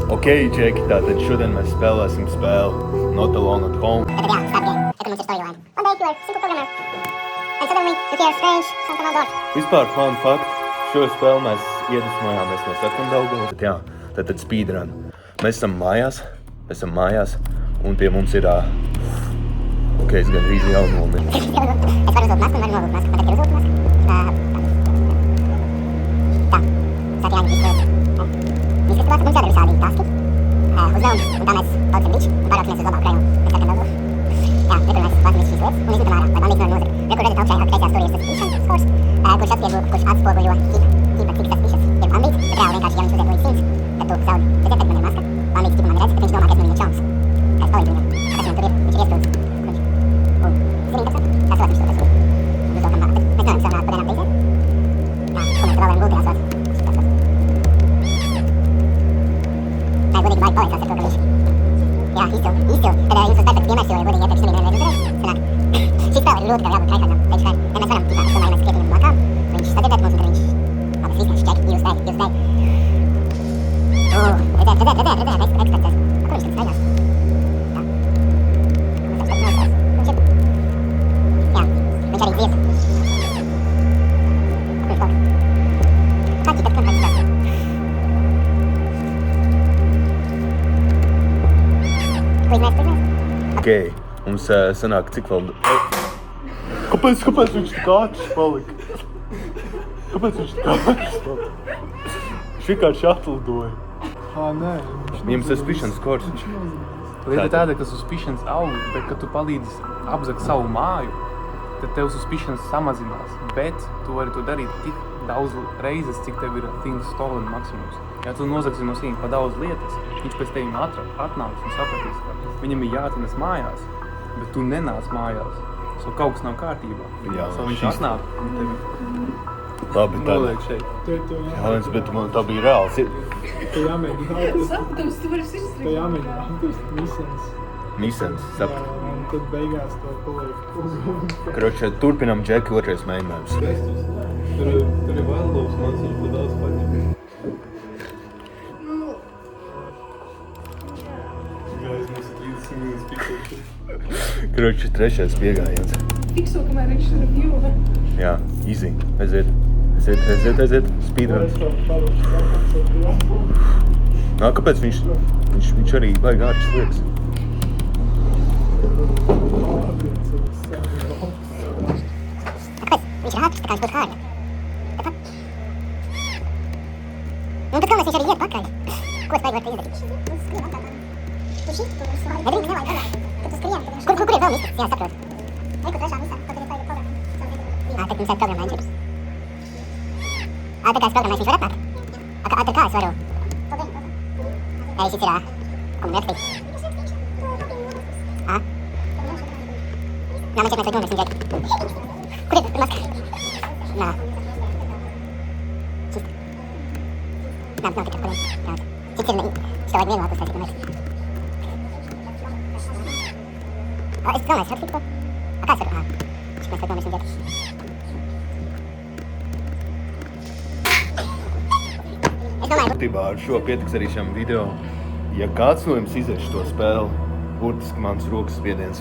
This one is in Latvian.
Ok, Džeki, tātad šodien mēs spēlēsim spēli Not Alone at Home. Tad jā, start game. Tad mums ir storyline. One day you are simple programmer. And suddenly you hear strange sound from outdoors. Vispār fun fact, šo spēli mēs iedvesmojāmies no sarkandaugu. Jā, tātad speedrun. Mēs esam mājās, un pie mums ir... Ok, es gan rīzi jau nominu. Es varu uzlūt masku un varu nolūt masku. Man tad ir uzlūt masku. Tā, sāk jāņem visu lietas. Viss, kas tu mums jādara visādi taski. Uzdevumi, un tā mēs palicam biču un pārākamies uz labāku rajumu. Mēs sarkandaugu. Jā, rekur mēs pārākamies šīs lietas un izmetam ārā, lai bandīts no nozara. Rekur redzat augšā kreisajā stūrī ir suspicion scores, kurš atspoguļo ķipa cik suspicious ir bandīts, bet reāli vienkārši, ja viņš uziet līdz 100, tad tu zaudi. Redziet, tad man ir maska, bandīts ķipa mani redz, bet viņš domā, ka es no viņa čauns. Kā es palīdzu viņam. Kas viņam tur ir? Viņš ir iesprūdis. Zini, kas tas ir? Jūs vēl kam vārā, bet mēs nevaram sev nākt pa dienām reizēm. Jā, ko mēs vēl varam gulti jāsāc. Tā ir godīgi baigi paliecās ar to, ka viņš... Jā, izcili. Tad jums uz perfekti piemērs, jo ir godīgi iepriekš slimīgi vienreiz uzreiz. Sanāk, šī spēle ir ļoti, ka jābūt traikādam. Teiks, ka ja mēs varam, es domāju, mēs skrietam blakām, viņš sadzirdēt mums, un tad viņš... Labi, viss ček, jūs dēļ. Redzēt, eksperts. Kur viņš tagad staigās? Jā, viņš arī dzies. Kur viņš palika? Kā ķipat, kam pēc spēlē? Ok, mums sanāk cik vēl... Kāpēc viņš tik ātrs palika? Viņš vienkārši atlidoja. Nē. Viņam suspicion scores. Lieta tāda, ka suspicions aug, bet kad tu palīdzi apzakt savu māju, tad tev suspicions samazinās. Bet tu vari to darīt tik daudz reizes, cik tev ir things stolen maksimums. Ja tu nozagsi no viņa pa daudz lietas, viņš pēc tevim atnāks un sapratīs, ka viņam ir jāatnes mājās, bet tu nenāc mājās. So kaut kas nav kārtībā. Jā, so viņš atnāk un tevi Labi, noliek šeit. Jā, bet man tā bija reāls. Tu jāmēģina. Saptams, tu vari izdarīt. Tu jāmēģina. Misens, sapt. Jā, un tad beigās to paliek. Kroči, turpinam Džeki otrais mēģinājums. Tur ir vēlos mācīt pa daudz paņem. Guys, mums ir 30 minūtes fiksoši. Kroči, trešais piegājiens. Fikso, kamēr viņš tur jūva. Jā, easy. Aiziet. Speedrun. Nā, kāpēc viņš arī baigi ārķis liekas? Kāpēc? Viņš ir ātrs, tā kā viņš būtu hārda. Un tad galvenais viņš arī iet pakaļ. Ko es baigi varu te izdarīt? Tu šit, tu svāri. Nedrīkst nevajag panākt. Kad tu skrien, tad viņš... Kur ir vēl mistas? Jā, saprotu. Reku trešā misā, kaut ir baigi programma. Tad mums ir programma inžības. Tā kā es programmēšu, viņš var atnākt? Ar kā es varu? Šis ir komunētspīt. Nā, man šeit mēs vajag nomirsim Džeki. Kur ir maska? Nā. Šis. Nav tik ar kolēm. Šis ir, šitā vajag vienlāk uztaisīt nomirsim. Es domāju, es varu tikko. Kā es varu? Šis mēs vajag nomirsim Džeki. Būtībā ar šo pietiks arī šiem video. Ja kāds no jums izieš to spēli, burtiski mans rokas spiediens